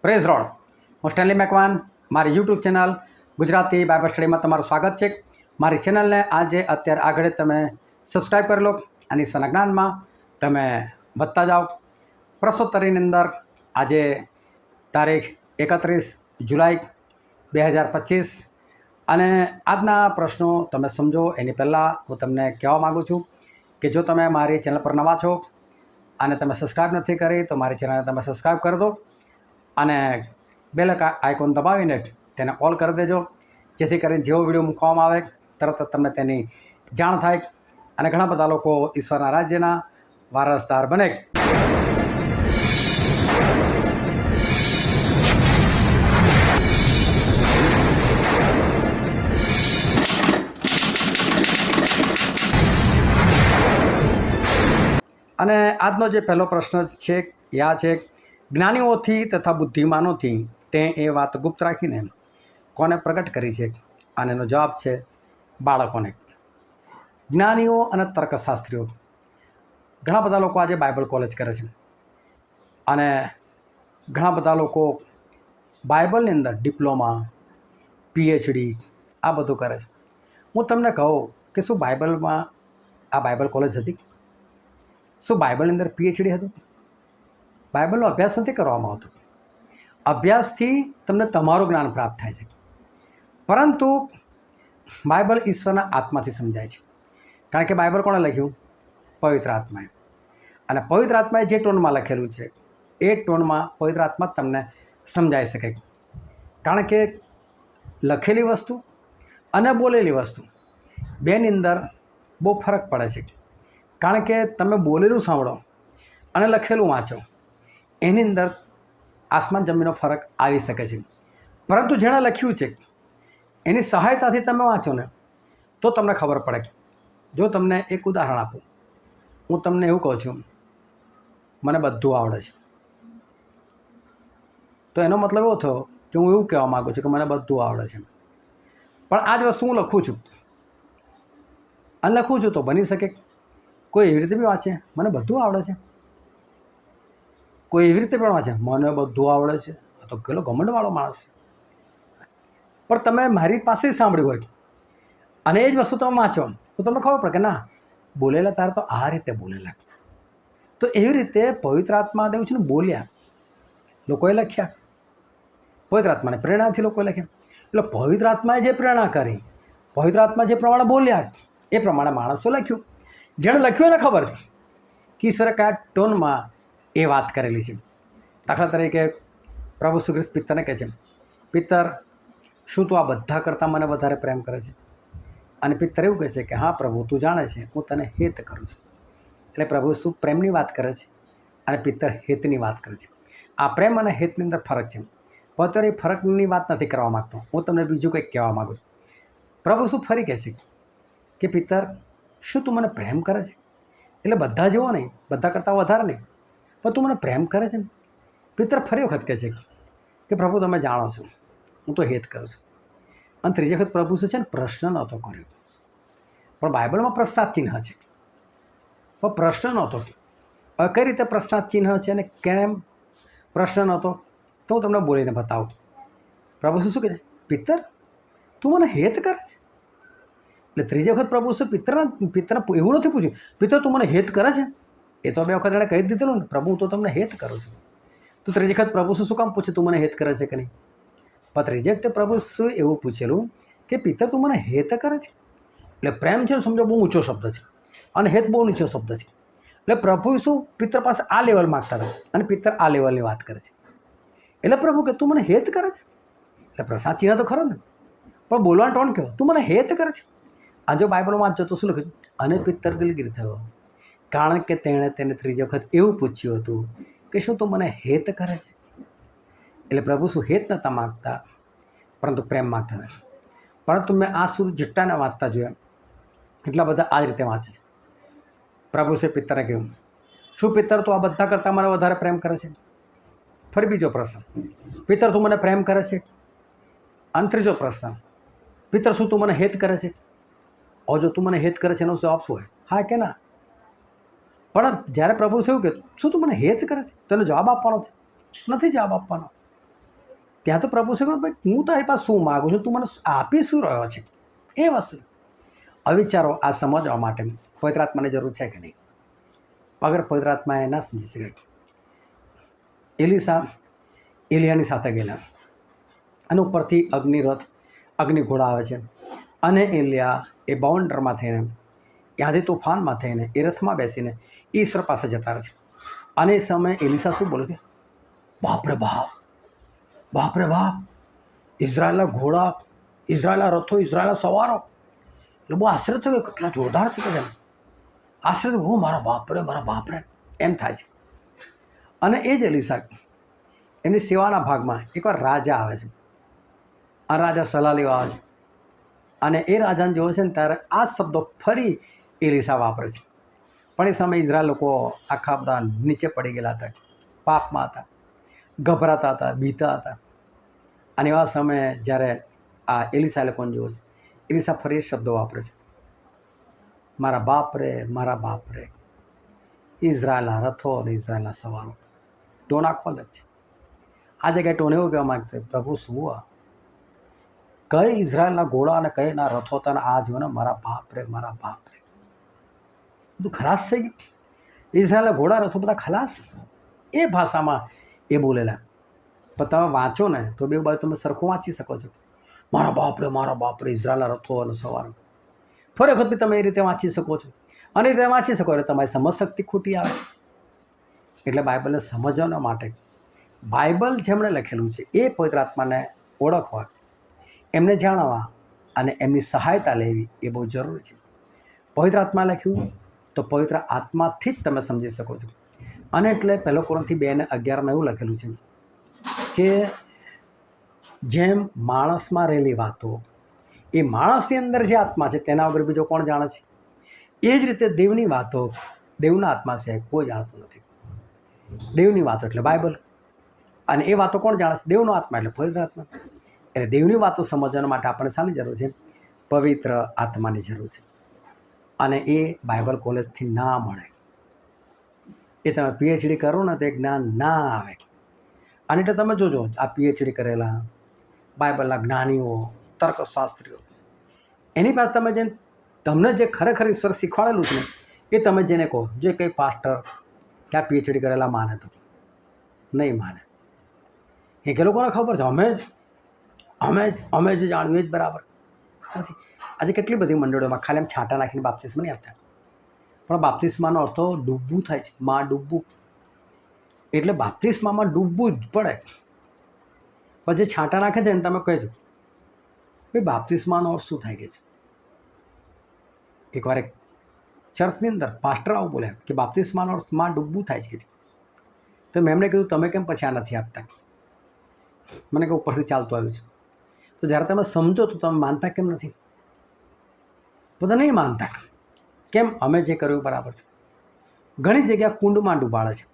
Praise road. હું Stanley Macwan, મારી YouTube channel Gujarati Bible સ્ટડીમાં તમારું સ્વાગત છે. મારી ચેનલને આજે અત્યારે આગળ તમે સબસ્ક્રાઈબ કરી લો અને ઈશ્વરના જ્ઞાનમાં તમે વધતા જાઓ. પ્રશ્નોત્તરીની અંદર આજે તારીખ 31 જુલાઈ 2025 અને આજના પ્રશ્નો તમે સમજો એની પહેલાં હું તમને કહેવા માગું છું કે જો તમે મારી ચેનલ પર નવા છો અને તમે સબસ્ક્રાઈબ નથી કરી તો મારી ચેનલને તમે સબસ્ક્રાઈબ કરી દો અને બેલ આઇકોન દબાવીને તેને ઓલ કરી દેજો, જેથી કરીને જેવો વિડીયો મૂકવામાં આવે તરત જ તમને તેની જાણ થાય અને ઘણા બધા લોકો ઈશ્વરના રાજ્યના વારસદાર બને. અને આજનો જે પહેલો પ્રશ્ન છે એ આ છે, જ્ઞાનીઓથી તથા બુદ્ધિમાનોથી તે એ વાત ગુપ્ત રાખીને કોને પ્રગટ કરી છે? અને એનો જવાબ છે બાળકોને. જ્ઞાનીઓ અને તર્કશાસ્ત્રીઓ, ઘણા બધા લોકો આજે બાઇબલ કોલેજ કરે છે અને ઘણા બધા લોકો બાઇબલની અંદર ડિપ્લોમા, પીએચડી આ બધું કરે છે. હું તમને કહું કે શું બાઇબલમાં આ બાઇબલ કોલેજ હતી? શું બાઇબલની અંદર પીએચડી હતું? બાઇબલનો અભ્યાસ નથી કરવામાં આવતો. અભ્યાસથી તમને તમારું જ્ઞાન પ્રાપ્ત થાય છે, પરંતુ બાઇબલ ઈશ્વરના આત્માથી સમજાય છે. કારણ કે બાઇબલ કોણે લખ્યું? પવિત્ર આત્માએ. અને પવિત્ર આત્માએ જે ટોનમાં લખેલું છે એ ટોનમાં પવિત્ર આત્મા તમને સમજાઈ શકે. કારણ કે લખેલી વસ્તુ અને બોલેલી વસ્તુ બેની અંદર બહુ ફરક પડે છે. કારણ કે તમે બોલેલું સાંભળો અને લખેલું વાંચો, એની અંદર આસમાન જમીનનો ફરક આવી શકે છે. પરંતુ જેણે લખ્યું છે એની સહાયતાથી તમે વાંચો ને તો તમને ખબર પડે. જો તમને એક ઉદાહરણ આપું, હું તમને એવું કહું છું મને બધું આવડે છે, તો એનો મતલબ એવો થયો કે હું એવું કહેવા માગું છું કે મને બધું આવડે છે. પણ આ જ વસ્તુ હું લખું છું અને લખું છું તો બની શકે કોઈ એવી રીતે બી વાંચે મને બધું આવડે છે, કોઈ એવી રીતે પણ વાંચે મને બધું આવડે છે. આ તો કેટલો ઘમંડવાળો માણસ. પણ તમે મારી પાસે જ સાંભળ્યું હોય અને એ જ વસ્તુ તમે વાંચો તો તમને ખબર પડે કે ના, બોલેલા તારે તો આ રીતે બોલેલા. તો એવી રીતે પવિત્ર આત્મા દેવું છે ને બોલ્યા, લોકોએ લખ્યા. પવિત્ર આત્માને પ્રેરણાથી લોકોએ લખ્યા. એટલે પવિત્ર આત્માએ જે પ્રેરણા કરી, પવિત્ર આત્મા જે પ્રમાણે બોલ્યા એ પ્રમાણે માણસો લખ્યું. જેણે લખ્યું એને ખબર છે કે ઈશ્વરે કયા ટોનમાં એ વાત કરેલી છે. દાખલા તરીકે પ્રભુ શ્રી ખ્રિસ્ત પિત્તરને કહે છે, પિત્તર શું તું આ બધા કરતાં મને વધારે પ્રેમ કરે છે? અને પિત્તર એવું કહે છે કે હા પ્રભુ, તું જાણે છે હું તને હેત કરું છું. એટલે પ્રભુ શું પ્રેમની વાત કરે છે અને પિત્તર હેતની વાત કરે છે. આ પ્રેમ અને હેતની અંદર ફરક છે. પણ એ ફરકની વાત નથી કરવા માગતો, હું તમને બીજું કંઈક કહેવા માગું છું. પ્રભુ શું ફરી કહે છે કે પિત્તર શું તું મને પ્રેમ કરે છે? એટલે બધા જેવો નહીં, બધા કરતાં વધારે નહીં, પણ તું મને પ્રેમ કરે છે ને? પિત્તર ફરી વખત કહે છે કે પ્રભુ તમે જાણો છો હું તો હેત કરું છું. અને ત્રીજી વખત પ્રભુ શું છે ને પ્રશ્ન નહોતો કર્યો. પણ બાઇબલમાં પ્રશ્નાર્થ ચિહ્ન છે, પણ પ્રશ્ન નહોતો. હવે કઈ રીતે પ્રશ્નાર્થ ચિહ્ન છે અને કેમ પ્રશ્ન નહોતો તો હું તમને બોલીને બતાવું. પ્રભુ શું કહે છે? પિત્તર તું મને હેત કરે છે. એટલે ત્રીજી વખત પ્રભુ શું પિત્તરને એવું નથી પૂછ્યું, પિત્તર તું મને હેત કરે છે? એ તો બે વખત એણે કહી દીધેલું ને, પ્રભુ તો તમને હેત કરું છું. તો ત્રીજી વખત પ્રભુ શું કામ પૂછે તું મને હેત કરે છે કે નહીં? પણ ત્રીજી વખતે પ્રભુ શું એવું પૂછેલું કે પિત્તર તું મને હેત કરે છે? એટલે પ્રેમ છે સમજો બહુ ઊંચો શબ્દ છે અને હેત બહુ નીચો શબ્દ છે. એટલે પ્રભુ શું પિત્તર પાસે આ લેવલ માગતા હતા અને પિત્તર આ લેવલની વાત કરે છે. એટલે પ્રભુ કે તું મને હેત કરે છે? એટલે પ્રસાદ ચિહ્ન તો ખરો ને, પણ બોલવાનો ટોન કહેવો તું મને હેત કરે છે. આ જો બાઇબલમાં વાંચો તો શું લખ્યું? અને પિત્તર દિલગીર થયો, કારણ કે તેણે તેને ત્રીજી વખત એવું પૂછ્યું હતું કે શું તું મને હેત કરે છે? એટલે પ્રભુ શું હેત નહોતા માગતા પરંતુ પ્રેમ માગતા હતા. પરંતુ મેં આ સુધી જેટલાને વાંચતા જોયા એટલા બધા આ જ રીતે વાંચે છે. પ્રભુ છે પિત્તરે કહ્યું, શું પિત્તર તું આ બધા કરતાં મને વધારે પ્રેમ કરે છે? ફરી બીજો પ્રશ્ન, પિત્તર તું મને પ્રેમ કરે છે? અને ત્રીજો પ્રશ્ન, પિત્તર શું તું મને હેત કરે છે? જો તું મને હેત કરે છે એનો જવાબ શું હોય? હા કે ના? પણ જ્યારે પ્રભુ શું કહેતું શું તું મને હેત કરે છે તો એનો જવાબ આપવાનો છે, નથી જવાબ આપવાનો. ત્યાં તો પ્રભુ શું કહે, ભાઈ હું તારી પાસે શું માગું છું, તું મને આપી શું રહ્યો છે, એ વસ્તુ. અવિચારો આ સમજવા માટે પવિત્ર આત્માની જરૂર છે કે નહીં? અગર પવિત્ર આત્મા એ ના સમજી શકે. એલિસા એલિયાની સાથે ગયેલા અને ઉપરથી અગ્નિ ઘોડા આવે છે અને એલિયા એ બાઉન્ડરમાં થઈને ત્યાંથી તોફાનમાં થઈને એ રથમાં બેસીને ઈશ્વર પાસે જતા રહે છે. અને એ સમયે એલિસા શું બોલે કે બાપરે બાપ, બાપરે બાપ, ઇઝરાયલના ઘોડા, ઇઝરાયલના રથો, ઇઝરાયલના સવારો. એટલે બહુ આશ્ચર્ય થયો કે કેટલા જોરદાર છે કે જેમ આશ્ચર્ય, હું મારા બાપરે એમ થાય છે. અને એ જ એલિસા એમની સેવાના ભાગમાં એકવાર રાજા આવે છે. આ રાજા સલાહ લેવા આવે છે અને એ રાજાને જોવે છે ને ત્યારે આ શબ્દો ફરી એલિસા વાપરે છે. પણ એ સમયે ઇઝરાયલ લોકો આખા બધા નીચે પડી ગયેલા હતા, પાપમાં હતા, ગભરાતા હતા, બીતા હતા. અને એવા સમયે જ્યારે આ એલિસા લોકોને જોવે છે, એલિસા ફરી એ શબ્દો વાપરે છે, મારા બાપ રે, ઇઝરાયલના રથો અને ઇઝરાયલના સવારો. ટોન આખો અલગ છે. આ જગ્યાએ ટોન એવું કહેવા માગતો, પ્રભુ શું આ કઈ ઇઝરાયલના ઘોડા અને કઈના રથો હતા અને આ જો ને મારા બાપ રે, બધું ખલાસ થઈ ગયું. ઇઝરાયલના ઘોડા રથો બધા ખલાસ, એ ભાષામાં એ બોલેલા. પણ તમે વાંચો ને તો બે બાજુ તમે સરખું વાંચી શકો છો, મારા બાપ રે, ઇઝરાયલના રથો અને સવારો. ફરી વખત બી તમે એ રીતે વાંચી શકો છો. અને એ રીતે વાંચી શકો એટલે તમારી સમજ શક્તિ ખૂટી આવે. એટલે બાઇબલને સમજવા માટે બાઇબલ જેમણે લખેલું છે એ પવિત્ર આત્માને ઓળખવા, એમને જાણવા અને એમની સહાયતા લેવી એ બહુ જરૂરી છે. પવિત્ર આત્મા લખ્યું તો પવિત્ર આત્માથી જ તમે સમજી શકો છો. અને એટલે 1 કોરિન્થી 2:11 એવું લખેલું છે કે જેમ માણસમાં રહેલી વાતો એ માણસની અંદર જે આત્મા છે તેના વગર બીજો કોણ જાણે છે, એ જ રીતે દેવની વાતો દેવના આત્મા સિવાય કોઈ જાણતું નથી. દેવની વાતો એટલે બાઇબલ, અને એ વાતો કોણ જાણે છે? દેવનો આત્મા એટલે પવિત્ર આત્મા. એટલે દેવની વાતો સમજવા માટે આપણને શાની જરૂર છે? પવિત્ર આત્માની જરૂર છે. અને એ બાઇબલ કોલેજથી ના મળે. એ તમે PhD કરો ને તો એ જ્ઞાન ના આવે. અને એટલે તમે જોજો આ PhD કરેલા બાઇબલના જ્ઞાનીઓ, તર્કશાસ્ત્રીઓ, એની પાસે તમે જેને તમને જે ખરેખર ઈશ્વર શીખવાડેલું છે ને એ તમે જેને કહો, જે કંઈ પાસ્ટર કે આ PhD કરેલા માને તો નહીં માને. એ કે લોકોને ખબર છે અમે જ જાણ્યું એ જ બરાબર નથી. આજે કેટલી બધી મંડળીઓમાં ખાલી એમ છાંટા નાખીને બાપ્તિસ્મા નહીં આપતા, પણ બાપ્તિસ્માનો અર્થ ડૂબવું થાય છે, માં ડૂબવું. એટલે બાપ્તિસ્મામાં ડૂબવું જ પડે. પછી છાંટા નાખે છે ને તમે કહેજો ભાઈ બાપ્તિસ્માનો અર્થ શું થાય કે છે? એકવાર એક ચર્ચની અંદર પાસ્ટર આવું બોલ્યા કે બાપ્તિસ્માનો અર્થ માં ડૂબવું થાય છે. તો મેં એમને કીધું તમે કેમ પછી આ નથી આપતા? મને કે ઉપરથી ચાલતું આવ્યું છે. તો જ્યારે તમે સમજો તો તમે માનતા કેમ નથી? બધા નહીં માનતા. કેમ? અમે જે કર્યું બરાબર છે. ઘણી જગ્યાએ કુંડમાં ડૂબાડે છે,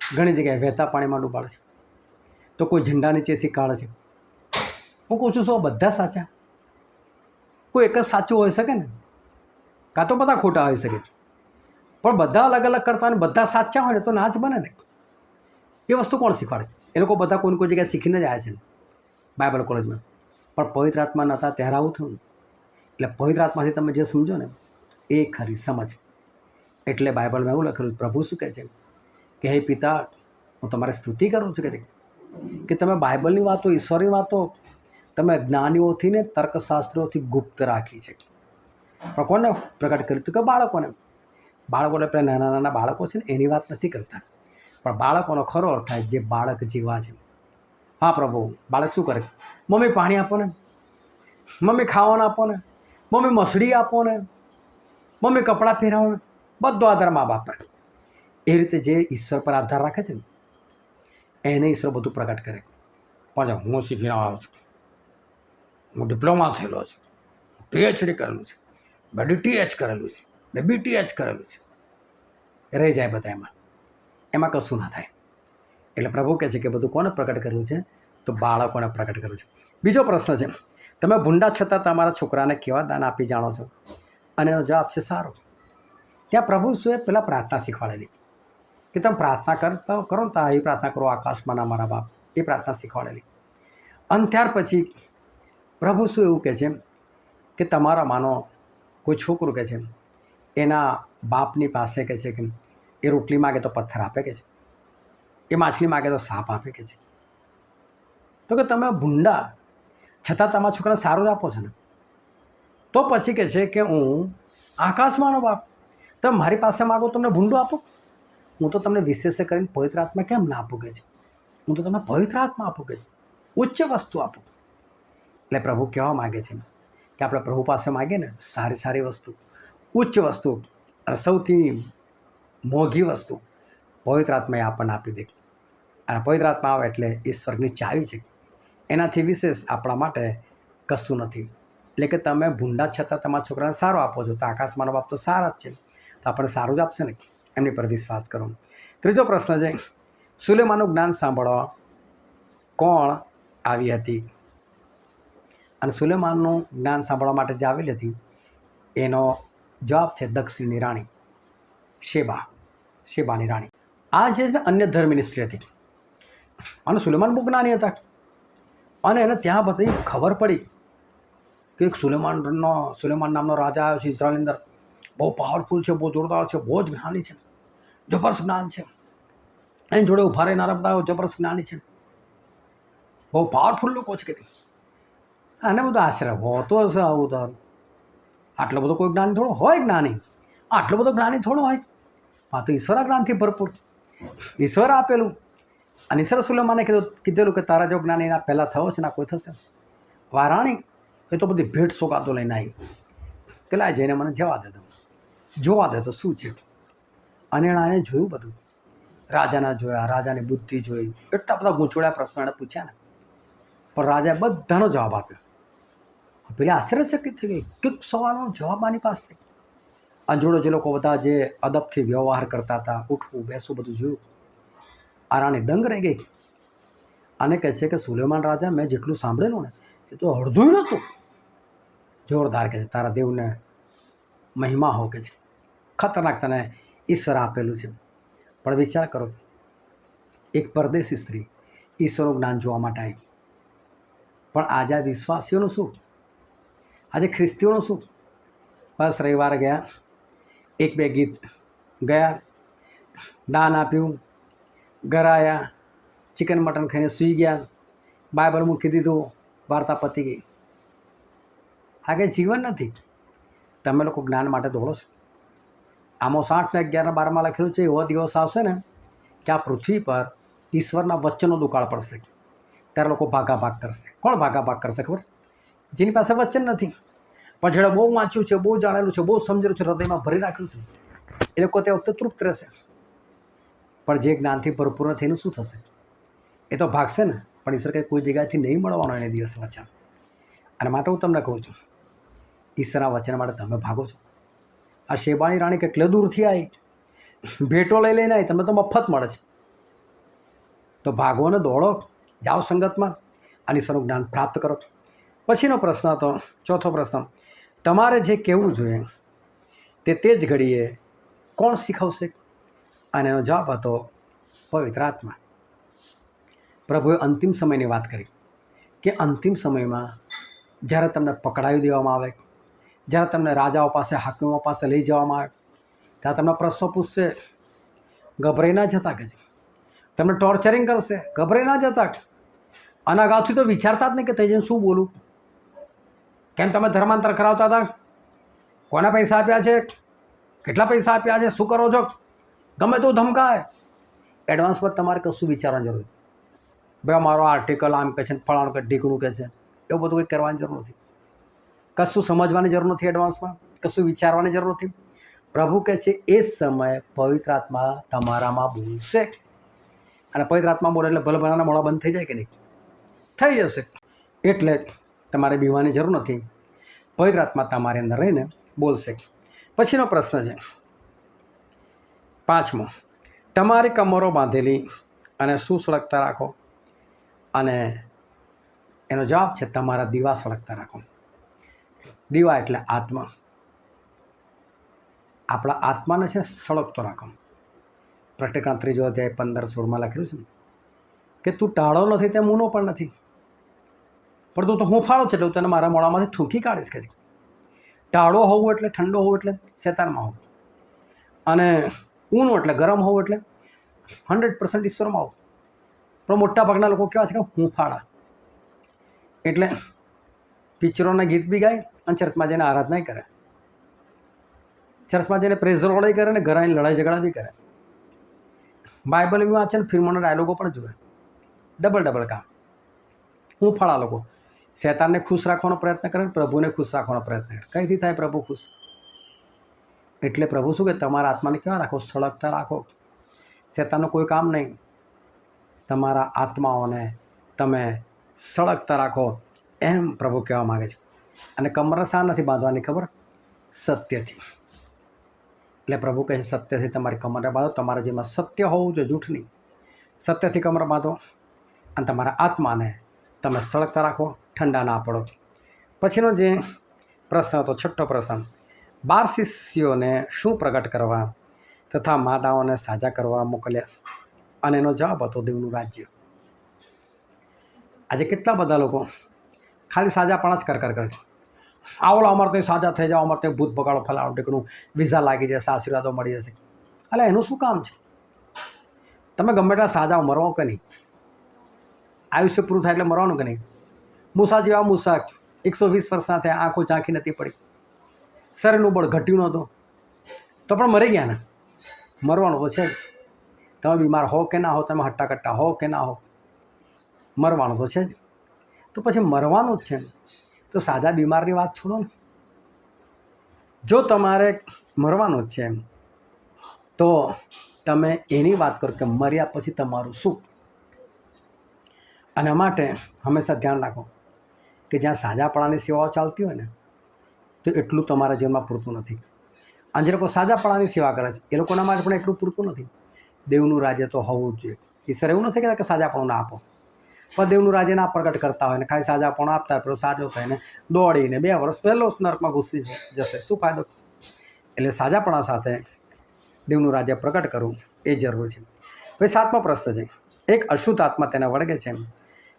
ઘણી જગ્યાએ વહેતા પાણીમાં ડૂબાડે છે, તો કોઈ ઝંડા નીચેથી કાઢે છે. હું કહું છું શું બધા સાચા? કોઈ એક જ સાચું હોઈ શકે ને? કાં તો બધા ખોટા હોઈ શકે, પણ બધા અલગ અલગ કરતા હોય ને બધા સાચા હોય ને તો ના જ બને ને. એ વસ્તુ કોણ શીખવાડે? એ લોકો બધા કોઈ જગ્યાએ શીખીને જ આવ્યા છે બાઇબલ કોલેજમાં. પણ પવિત્ર આત્મા નહોતા ત્યારે આવું થયું. એટલે પવિત્ર આત્માથી તમે જે સમજો ને એ ખરી સમજ. એટલે બાઇબલમાં એવું લખેલું, પ્રભુ શું કહે છે કે હે પિતા, હું તમારી સ્તુતિ કરું છું કે તમે બાઇબલની વાતો, ઈશ્વરની વાતો તમે જ્ઞાનીઓથી ને તર્કશાસ્ત્રીઓથી ગુપ્ત રાખી છે. પણ કોને પ્રગટ કર્યું? તો કે બાળકોને પેલા નાના બાળકો છે ને એની વાત નથી કરતા, પણ બાળકોનો ખરો અર્થ થાય જે બાળક જેવા છે. હા પ્રભુ, બાળક શું કરે? મમ્મી પાણી આપો ને, મમ્મી ખાવાનું આપો ને, મમ્મી મસળી આપો ને, મમ્મી કપડાં પહેરાવો ને, બધો આધાર મા બાપ પર. એ રીતે જે ઈશ્વર પર આધાર રાખે છે ને એને ઈશ્વર બધું પ્રગટ કરે. પણ હું શીખીને આવ્યો છું, હું ડિપ્લોમા થયેલો છું, PhD કરેલું છે, મેં DTH કરેલું છે, મેં BTH કરેલું છે, રહી જાય બધા એમાં કશું ના થાય. એટલે પ્રભુ કહે છે કે બધું કોને પ્રગટ કરેલું છે? તો બાળકોને પ્રગટ કર્યું છે. બીજો પ્રશ્ન છે, તમે ભૂંડા છતાં તમારા છોકરાને કેવા દાન આપી જાણો છો? અને એનો જવાબ છે સારો. ત્યાં પ્રભુ શું પહેલાં પ્રાર્થના શીખવાડેલી કે તમે પ્રાર્થના કરો ને તો આવી પ્રાર્થના કરો, આકાશમાંના મારા બાપ, એ પ્રાર્થના શીખવાડેલી. અને ત્યાર પછી પ્રભુ શું એવું કહે છે કે તમારા માનો કોઈ છોકરું કહે છે એના બાપની પાસે કહે છે કે એ રોટલી માગે તો પથ્થર આપે કે છે, એ માછલી માગે તો સાપ આપે કે છે. તો કે તમે ભૂંડા છતાં તમારા છોકરાને સારું જ આપો છો ને. તો પછી કહે છે કે હું આકાશમાંનો બાપ, તમે મારી પાસે માગો તમને ભૂંડું આપો? હું તો તમને વિશેષ કરીને પવિત્ર આત્મા કેમ ના આપું કે છે, હું તો તમને પવિત્ર આત્મા આપું કે છે, ઉચ્ચ વસ્તુ આપું. એટલે પ્રભુ કહેવા માગે છે કે આપણે પ્રભુ પાસે માગીએ ને સારી સારી વસ્તુ, ઉચ્ચ વસ્તુ અને સૌથી મોંઘી વસ્તુ પવિત્ર આત્મા એ આપણને આપી દે. અને પવિત્ર આત્મા આવે એટલે એ સ્વર્ગની ચાવી છે. એનાથી વિશેષ આપણા માટે કશું નથી. એટલે કે તમે ભૂંડા છતાં તમારા છોકરાને સારો આપો છો તો આકાશમાંનો બાપ તો સારા જ છે, તો આપણે સારું જ આપશે ને. એમની પર વિશ્વાસ કરો. ત્રીજો પ્રશ્ન છે, સુલેમાનનું જ્ઞાન સાંભળવા કોણ આવી હતી? અને સુલેમાનનું જ્ઞાન સાંભળવા માટે જે આવેલી હતી એનો જવાબ છે દક્ષિણની રાણી શેબાની રાણી. આ જે છે ને અન્ય ધર્મની સ્ત્રી હતી અને સુલેમાન બહુ જ્ઞાની હતા. અને એને ત્યાં બધી ખબર પડી કે એક સુલેમાન નામનો રાજા આવ્યો છે ઇઝરાયલની અંદર, બહુ પાવરફુલ છે, બહુ જોરદાર છે, બહુ જ જ્ઞાની છે, જબરદસ્ત જ્ઞાન છે, એની જોડે ઉભા રહેનારા બધા જબરદસ્ત જ્ઞાની છે, બહુ પાવરફુલ લોકો છે. કે આને બધું આશ્રય હોતો હશે આવું તો, આટલો બધો કોઈ જ્ઞાની થોડો હોય, જ્ઞાની આટલો બધો જ્ઞાની થોડો હોય. આ તો ઈશ્વરના જ્ઞાનથી ભરપૂર, ઈશ્વર આપેલું. અને ઈશ્વર સુલેમાને કીધેલું કે તારા જો જ્ઞાની એના પહેલાં થયો છે ના કોઈ થશે. વારાણી એ તો બધી ભેટ સોગાદો લઈને આવી કે લાય જઈને મને જવા દે, જોવા દે તો શું છે. અને એણે જોયું બધું, રાજાના જોયા, રાજાની બુદ્ધિ જોઈ, એટલા બધા ગૂંચવડા પ્રશ્નો એણે પૂછ્યા ને, પણ રાજાએ બધાનો જવાબ આપ્યો. પેલી આશ્ચર્યચકિત થઈ ગઈ કે સવાલનો જવાબ આની પાસે. અંજોડો જે લોકો બધા જે અદબથી વ્યવહાર કરતા હતા, ઉઠવું બેસવું બધું જોયું, આ રાણી દંગ રહી ગઈ. અને કહે છે કે સુલેમાન રાજા મેં જેટલું સાંભળેલું ને એ તો અડધું નહોતું. જોરદાર કહે છે, તારા દેવને મહિમા હો કે છે, ખતરનાક તને ઈશ્વર આપેલું છે. પણ વિચાર કરો, એક પરદેશી સ્ત્રી ઈશ્વરનું જ્ઞાન જોવા માટે આવી, પણ આજે આ વિશ્વાસીઓનું શું, આજે ખ્રિસ્તીઓનું શું? બસ રવિવારે ગયા, એક બે ગીત ગયા, દાન આપ્યું, ઘર આવ્યા, ચિકન મટન ખાઈને સૂઈ ગયા, બાઇબલ મૂકી દીધું, વાર્તા પતી ગઈ. આગળ જીવન નથી. તમે લોકો જ્ઞાન માટે દોડો છો. આમોસ 8:11-12 લખેલું છે, એવો દિવસ આવશે ને કે આ પૃથ્વી પર ઈશ્વરના વચનો દુકાળ પડશે, ત્યારે લોકો ભાગાભાગ કરશે. કોણ ભાગાભાગ કરશે ખબર? જેની પાસે વચન નથી, પણ જેણે બહુ વાંચ્યું છે, બહુ જાણેલું છે, બહુ સમજેલું છે, હૃદયમાં ભરી રાખ્યું છે, એ લોકો તે વખતે તૃપ્ત રહેશે. પણ જે જ્ઞાનથી ભરપૂર નથી એનું શું થશે? એ તો ભાગશે ને. પણ ઈશ્વર કંઈ કોઈ જગ્યાએથી નહીં મળવાનો એને દિવસ વચન. અને માટે હું તમને કહું છું, ઈશ્વરના વચન માટે તમે ભાગો છો. આ શેબાની રાણી કેટલે દૂરથી આવી, ભેટો લઈ લઈને આવી, તમને તો મફત મળે છે. તો ભાગો ને દોડો, જાઓ સંગતમાં અને ઈશ્વરનું જ્ઞાન પ્રાપ્ત કરો. પછીનો પ્રશ્ન હતો, ચોથો પ્રશ્ન, તમારે જે કહેવું જોઈએ તે જ ઘડીએ કોણ શીખવશે? અને એનો જવાબ હતો પવિત્ર આત્મા. પ્રભુએ અંતિમ સમયની વાત કરી કે અંતિમ સમયમાં જ્યારે તમને પકડાવી દેવામાં આવે, જ્યારે તમને રાજાઓ પાસે, હાકીમો પાસે લઈ જવામાં આવે, ત્યાં તમને પ્રશ્નો પૂછશે, ગભરાઈ ના જતા કે તમને ટોર્ચરિંગ કરશે, ગભરાઈ ના જતા. અને અગાઉથી તો વિચારતા જ નહીં કે તે જઈને શું બોલું, કેમ તમે ધર્માંતર કરાવતા હતા, કોના પૈસા આપ્યા છે, કેટલા પૈસા આપ્યા છે, શું કરો છો, ગમે તો ધમકાય. એડવાન્સમાં તમારે કશું વિચારવાની જરૂર નથી. ભાઈ અમારો આર્ટિકલ આમ કહે છે, ફલાણું કે ઢીકણું કહે છે, એવું બધું કંઈ કરવાની જરૂર નથી. કશું સમજવાની જરૂર નથી, એડવાન્સમાં કશું વિચારવાની જરૂર નથી. પ્રભુ કહે છે એ સમયે પવિત્ર આત્મા તમારામાં બોલશે. અને પવિત્ર આત્મા બોલે એટલે ભલભલાના મોડા બંધ થઈ જાય કે નહીં? થઈ જશે. એટલે તમારે બીવાની જરૂર નથી, પવિત્ર આત્મા તમારી અંદર રહીને બોલશે. પછીનો પ્રશ્ન છે 5મો, તમારી કમરો બાંધેલી અને સુસળગતા રાખો. અને એનો જવાબ છે તમારા દીવા સળગતા રાખો. દીવા એટલે આત્મા. આપણા આત્માને છે સળગતો રાખો. પ્રકટીકરણ 3 અધ્યાય 15-16 લખેલું છે કે તું ટાળો નથી તેમ ઊનો પણ નથી. પણ તું તો હુંફાળો છે એટલે હું તને મારા મોડામાંથી થૂંકી કાઢીશ કે છે. ટાળો હોવું એટલે ઠંડો હોવું એટલે શેતાનમાં હોવું, અને ઊનું એટલે ગરમ હોવું એટલે 100% ઈશ્વરમાં હોવું. પણ મોટા ભાગના લોકો કેવા છે કે હુંફાળા, એટલે પિક્ચરોના ગીત બી ગાય અને ચર્ચમાં જઈને આરાધના કરે, ચર્ચમાં જઈને પ્રેઝ રોડ કરે ને ઘરે આવીને લડાઈ ઝઘડા બી કરે, બાઇબલ બી વાંચે ને ફિલ્મોના ડાયલોગો પણ જુએ. ડબલ કામ. હુંફાળા લોકો શેતાનને ખુશ રાખવાનો પ્રયત્ન કરે, પ્રભુને ખુશ રાખવાનો પ્રયત્ન કરે. કઈથી થાય પ્રભુ ખુશ? એટલે પ્રભુ શું કે તમારા આત્માને કેવા રાખો? સળગતા રાખો. શેતાનનું કોઈ કામ નહીં. તમારા આત્માઓને તમે સળગતા રાખો, એમ પ્રભુ કહેવા માગે છે. અને કમર શા નથી બાંધવાની ખબર? સત્યથી. એટલે પ્રભુ કહે છે સત્યથી તમારી કમરે બાંધો. તમારા જેમાં સત્ય હોવું જોઈએ, જૂઠ નહીં. સત્યથી કમર બાંધો અને તમારા આત્માને તમે સળગતા રાખો, ઠંડા ના પડો. પછીનો જે પ્રશ્ન હતો, 6થો પ્રશ્ન, 12 શિષ્યોને શું પ્રગટ કરવા તથા માદાઓને સાજા કરવા મોકલ્યા? અને એનો જવાબ હતો દેવનું રાજ્ય. આજે કેટલા બધા લોકો ખાલી સાજાપણા જ કર કરે છે. આવડો અમારે ત્યાં સાજા થઈ જાઓ, અમારે ત્યાં ભૂત બગાડો, ફલાણું ટીકણું, વિઝા લાગી જશે, આશીર્વાદો મળી જશે. એટલે એનું શું કામ છે? તમે ગમે એટલા સાજા મરવો કે નહીં? આયુષ્ય પૂરું થાય એટલે મરવાનું કે નહીં? મૂસા જેવા મૂસા 120 વર્ષના થયા, આંખો ઝાંખી નથી પડી, શરીરનું બળ ઘટ્યું નહોતું, તો પણ મરી ગયા ને. મરવાનું તો છે જ. તમે બીમાર હો કે ના હો, તમે હટ્ટા હો કે ના હો, મરવાનું તો છે જ. તો પછી મરવાનું જ છે ને, તો સાજા બીમારની વાત છોડો ને. જો તમારે મરવાનું જ છે એમ, તો તમે એની વાત કરો કે મર્યા પછી તમારું શું. અને માટે હંમેશા ધ્યાન રાખો કે જ્યાં સાજાપણાની સેવાઓ ચાલતી હોય ને, તો એટલું તમારા જીવનમાં પૂરતું નથી. અને જે લોકો સાજાપણાની સેવા કરે છે એ લોકોના માટે પણ એટલું પૂરતું નથી. દેવનું રાજ્ય તો હોવું જ જોઈએ. ઈશ્વર એવું નથી કહેતા કે સાજાપણું ના આપો, પણ દેવનું રાજ્ય ના પ્રગટ કરતા હોય ને ખાલી સાજાપણું આપતા હોય, પેલો સાજો થઈને દોડીને 2 વર્ષ વહેલો નર્કમાં ઘૂસી જશે, શું ફાયદો? એટલે સાજાપણા સાથે દેવનું રાજ્ય પ્રગટ કરવું એ જરૂરી છે. પછી 7મો પ્રશ્ન છે, એક અશુદ્ધ આત્મા તેને વળગે છે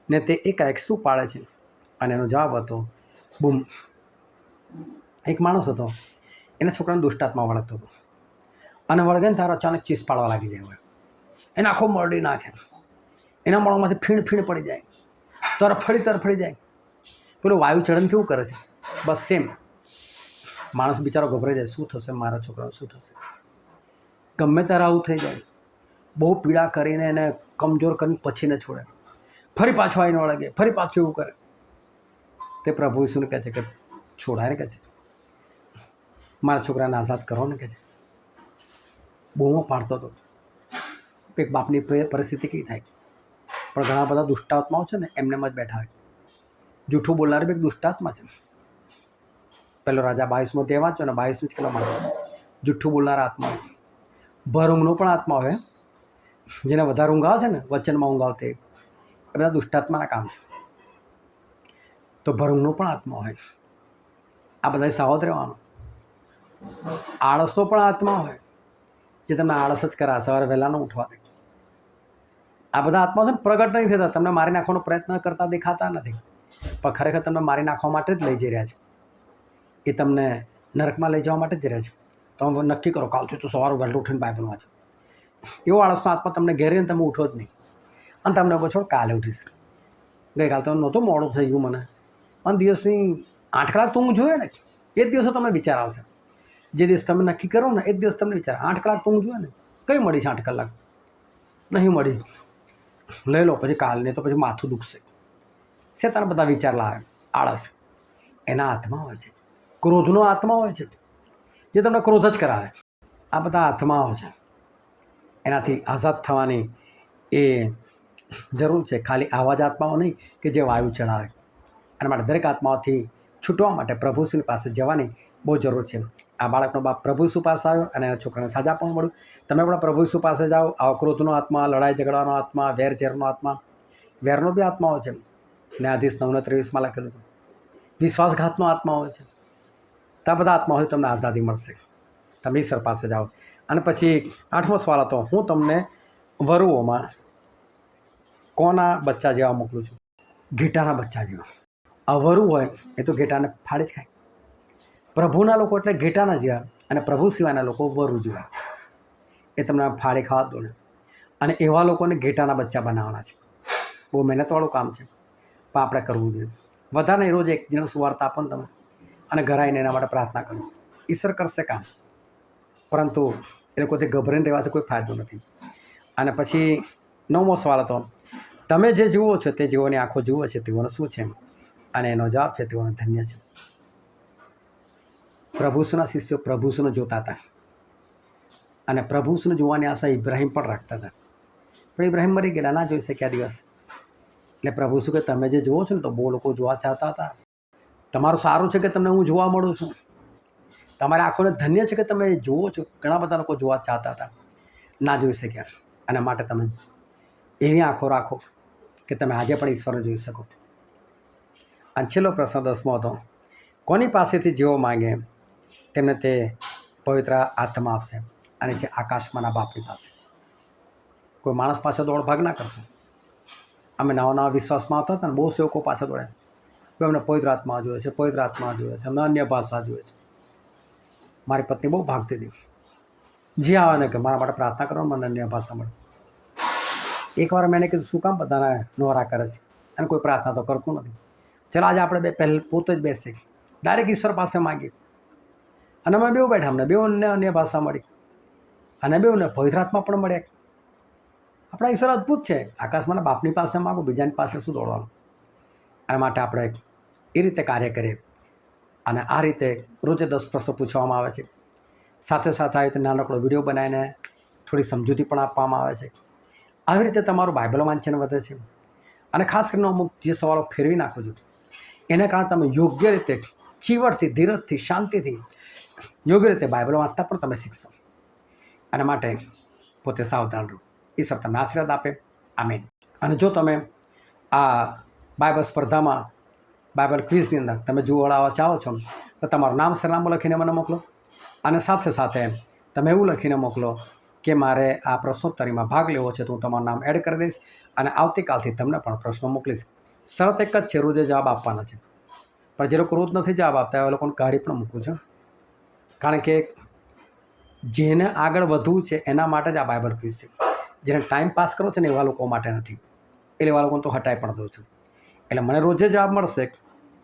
ને તે એકાએક શું પાડે છે? અને એનો જવાબ હતો બૂમ. એક માણસ હતો, એના છોકરાને દુષ્ટાત્મા વળગતો હતો, અને વળગે ને તારો અચાનક ચીસ પાડવા લાગી જાય, એને આખો મરડી નાખે, એના મોડામાંથી ફીણ પડી જાય, તરફડી જાય. પેલું વાયુ ચડન કેવું કરે છે? બસ સેમ. માણસ બિચારો ગભરાઈ જાય, શું થશે મારા છોકરાનું, શું થશે? ગમે ત્યારે આવું થઈ જાય. બહુ પીડા કરીને એને કમજોર કરીને પછીને છોડે, ફરી પાછો આવીને વળગે, ફરી પાછું એવું કરે. તે પ્રભુ ઈસુને કહે છે કે છોડાય ને, કહે છે મારા છોકરાને આઝાદ કરો ને, કહે છે. બહુ પાડતો હતો. એક બાપની પરિસ્થિતિ કઈ થાય. પણ ઘણા બધા દુષ્ટાત્માઓ છે ને એમને જ બેઠા હોય. જૂઠું બોલનાર બી એક દુષ્ટાત્મા છે. પેલો રાજા 22મો તે વાંચો ને 22મી જ કલમ વાંચો. જૂઠું બોલનારા આત્મા હોય. ભર ઊંઘનો પણ આત્મા હોય, જેને વધારે ઊંઘ આવે છે ને, વચનમાં ઊંઘ આવતી, એ બધા દુષ્ટાત્માના કામ છે. તો ભર ઊંઘનો પણ આત્મા હોય. આ બધા સાવધ રહેવાનું. આળસનો પણ આત્મા હોય, જે તમને આળસ જ કરા, સવારે વહેલા ન ઉઠવા દે. આ બધા આત્મા છે ને પ્રગટ નહીં થતા, તમને મારી નાખવાનો પ્રયત્ન કરતા દેખાતા નથી, પણ ખરેખર તમને મારી નાખવા માટે જ લઈ જઈ રહ્યા છે. એ તમને નરકમાં લઈ જવા માટે જ રહ્યા છે. તમે નક્કી કરો કાલથી તો સવારે વહેલું ઉઠીને બાઇબલ વાંચો. એવો આળસનો આત્મા તમને ઘેરીને તમે ઉઠો જ નહીં, અને તમને કહો છો કાલે ઉઠીશ. ગઈકાલે તો નહોતું, મોડું થઈ ગયું મને, અને દિવસની 8 કલાક તો ઊંઘ જોઈએ ને. એ જ દિવસો તમને વિચાર આવશે. જે દિવસ તમે નક્કી કરો ને એ જ દિવસ તમને વિચાર, 8 કલાક તો ઊંઘ જોઈએ ને, કઈ મળી છે 8 કલાક? નહીં મળી, લઈ લો પછી કાલને, તો પછી માથું દુખશે. શેતાન બધા વિચાર લાવે. આળસ એના આત્મા હોય છે. ક્રોધનો આત્મા હોય છે, જે તમને ક્રોધ જ કરાવે. આ બધા આત્માઓ છે, એનાથી આઝાદ થવાની એ જરૂર છે. ખાલી આવા જ આત્માઓ નહીં કે જે વાયુ ચડાવે. એના માટે દરેક આત્માઓથી છૂટવા માટે પ્રભુશ્રી પાસે જવાની બહુ જરૂર છે. આ બાળકનો બાપ પ્રભુ ઈસુ પાસે આવ્યો અને એના છોકરાને સાજા પણ મળ્યું. તમે પણ પ્રભુ ઈસુ પાસે જાઓ. આવો ક્રોધનો આત્મા, લડાઈ ઝઘડાનો આત્મા, વેરઝેરનો આત્મા, વેરનો બી આત્માઓ છે. ન્યાયાધીશ 9:23 લખેલું છે. વિશ્વાસઘાતનો આત્મા હોય છે. તો આ બધા આત્મા હોય તમને આઝાદી મળશે. તમે ઈશ્વર પાસે જાઓ. અને પછી 8મો સવાલ હતો, હું તમને વરુઓમાં કોના બચ્ચા જેવા મોકલું છું? ઘેટાના બચ્ચા જેવા. અવરું હોય એ તો ઘેટાને ફાડી જ ખાય. પ્રભુના લોકો એટલે ઘેટાના જેવા, અને પ્રભુ સિવાયના લોકો વરુ જેવા. એ તમને ફાડી ખાવા દોડે. અને એવા લોકોને ઘેટાના બચ્ચા બનાવવાના છે. બહુ મહેનતવાળું કામ છે, પણ આપણે કરવું જોઈએ. વધારે રોજ એક જણ સુવાર્તા આપો ને તમે, અને ઘરે આવીને એના માટે પ્રાર્થના કરો, ઈશ્વર કરશે કામ. પરંતુ એ લોકોથી ગભરાઈને રહેવાથી કોઈ ફાયદો નથી. અને પછી 9મો સવાલ હતો, તમે જે જુઓ છો તે જેઓની આંખો જુએ છે તેઓને શું છે? અને એનો જવાબ છે તેઓને ધન્ય છે. પ્રભુસુના શિષ્યો પ્રભુસુને જોતા હતા, અને પ્રભુસુને જોવાની આશા ઇબ્રાહિમ પણ રાખતા હતા. પણ ઇબ્રાહિમ મરી ગયેલા, ના જોઈ શક્યા દિવસ. એટલે પ્રભુ શું કે તમે જે જુઓ છો ને, તો બહુ લોકો જોવા ચાહતા હતા. તમારું સારું છે કે તમને હું જોવા મળું છું. તમારી આંખોને ધન્ય છે કે તમે જુઓ છો. ઘણા બધા લોકો જોવા ચાહતા હતા, ના જોઈ શક્યા. અને માટે તમે એવી આંખો રાખો કે તમે આજે પણ ઈશ્વરને જોઈ શકો. અને છેલ્લો પ્રશ્ન 10મો હતો, કોની પાસેથી જેવો માંગે તેમને તે પવિત્ર આત્મા આપશે, અને જે આકાશમાંના બાપની પાસે. કોઈ માણસ પાસે દોડ ભાગ ના કરશે. અમે નવા નવા વિશ્વાસમાં આવતા હતા ને, બહુ સેવકો પાછળ દોડ્યા. કોઈ અમને પવિત્ર આત્મા જોઈએ છે, પવિત્ર આત્મા જોઈએ છે, અમને અન્ય ભાષા જોઈએ છે. મારી પત્ની બહુ ભાગતી હતી, જે આવે ને કે મારા માટે પ્રાર્થના કરો, મને અન્ય ભાષા મળે. એકવાર મેં કીધું, શું કામ બધાને નોરા કરે છે, અને કોઈ પ્રાર્થના તો કરતું નથી. ચાલો આજે આપણે પહેલાં પોતે જ બેસીએ, ડાયરેક્ટ ઈશ્વર પાસે માગીએ. અને અમે બેઉ બેઠા, અમને બેઉને અન્ય ભાષા મળી, અને બેઉને પવિત્ર આત્મા પણ મળ્યા. આપણા ઈશ્વર અદ્ભુત છે. આકાશમાંના બાપની પાસે માગો, બીજાની પાસે શું દોડવાનું. આ માટે આપણે એ રીતે કાર્ય કરીએ. અને આ રીતે રોજે 10 પ્રશ્નો પૂછવામાં આવે છે. સાથે સાથે આવી રીતે નાનકડો વિડીયો બનાવીને થોડી સમજૂતી પણ આપવામાં આવે છે. આવી રીતે તમારું બાઇબલ વાંચન વધે છે. અને ખાસ કરીને અમુક જે સવાલો ફેરવી નાખો છો, એના કારણે તમે યોગ્ય રીતે ચીવટથી, ધીરજથી, શાંતિથી યોગ્ય રીતે બાઇબલ વાંચતા પણ તમે શીખશો. અને માટે પોતે સાવધાન રહો. ઈશ્વર તમને આશીર્વાદ આપે. આમીન. અને જો તમે આ બાઇબલ સ્પર્ધામાં, બાઇબલ ક્વિઝની અંદર તમે જોડાવા ચાહો છો, તો તમારું નામ, સરનામું લખીને મને મોકલો. અને સાથે સાથે તમે એવું લખીને મોકલો કે મારે આ પ્રશ્નોત્તરીમાં ભાગ લેવો છે, તો હું તમારું નામ એડ કરી દઈશ. અને આવતીકાલથી તમને પણ પ્રશ્નો મોકલીશ. શરત એક જ છે, રોજે જવાબ આપવાના છે. પણ જે લોકો રોજ નથી જવાબ આપતા, એ લોકોને કાઢી પણ મૂકું છું. કારણ કે જેને આગળ વધવું છે એના માટે જ આ બાઇબલ ક્વિઝ છે. જેને ટાઈમ પાસ કરો છે ને, એવા લોકો માટે નથી. એટલે એવા લોકોને તો હટાવી પણ દઉં છું. એટલે મને રોજે જવાબ મળશે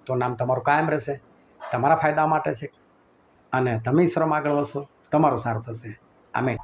તો નામ તમારું કાયમ રહેશે, તમારા ફાયદા માટે છે. અને તમે ઈશ્વરમાં આગળ વધશો, તમારું સારું થશે. આમેન.